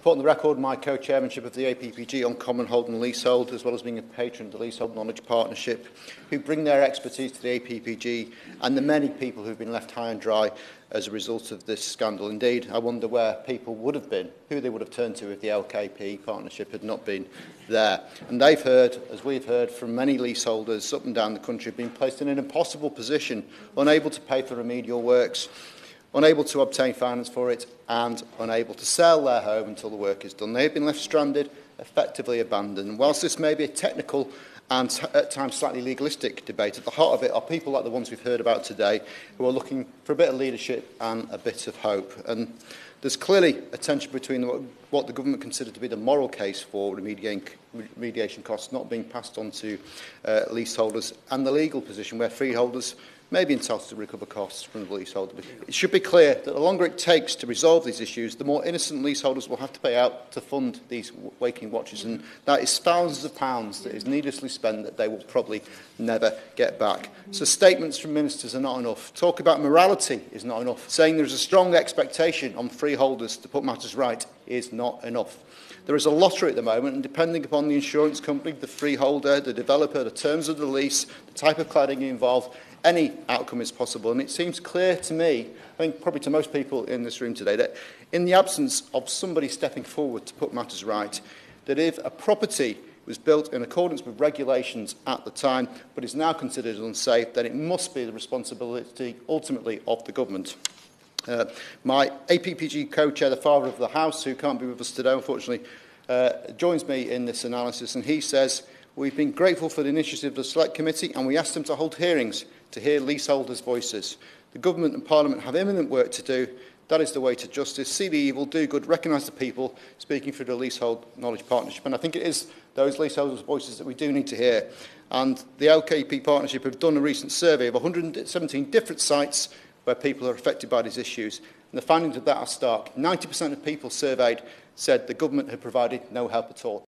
put on the record my co-chairmanship of the APPG on common hold and leasehold, as well as being a patron of the Leasehold Knowledge Partnership, who bring their expertise to the APPG and the many people who've been left high and dry as a result of this scandal. Indeed, I wonder where people would have been, who they would have turned to if the LKP partnership had not been there. And they've heard, as we've heard from many leaseholders up and down the country, being placed in an impossible position, unable to pay for remedial works, unable to obtain finance for it, and unable to sell their home until the work is done. They have been left stranded, effectively abandoned. And whilst this may be a technical and at times slightly legalistic debate, at the heart of it are people like the ones we've heard about today who are looking for a bit of leadership and a bit of hope. And there's clearly a tension between what the government considered to be the moral case for remediation costs not being passed on to leaseholders and the legal position where freeholders may be entitled to recover costs from the leaseholder. It should be clear that the longer it takes to resolve these issues, the more innocent leaseholders will have to pay out to fund these waking watches, and that is thousands of pounds that is needlessly spent that they will probably never get back. So statements from ministers are not enough. Talk about morality is not enough. Saying there is a strong expectation on freeholders to put matters right is not enough. There is a lottery at the moment, and depending upon the insurance company, the freeholder, the developer, the terms of the lease, the type of cladding involved, any outcome is possible. And it seems clear to me, I think probably to most people in this room today, that in the absence of somebody stepping forward to put matters right, that if a property was built in accordance with regulations at the time, but is now considered unsafe, then it must be the responsibility ultimately of the government. My APPG co-chair, the father of the house, who can't be with us today, unfortunately, joins me in this analysis, and he says, "We've been grateful for the initiative of the Select Committee, and we asked them to hold hearings to hear leaseholders' voices. The Government and Parliament have imminent work to do. That is the way to justice. See the evil, do good, recognise the people," speaking for the Leasehold Knowledge Partnership. And I think it is those leaseholders' voices that we do need to hear. And the LKP Partnership have done a recent survey of 117 different sites where people are affected by these issues. And the findings of that are stark. 90% of people surveyed said the government had provided no help at all.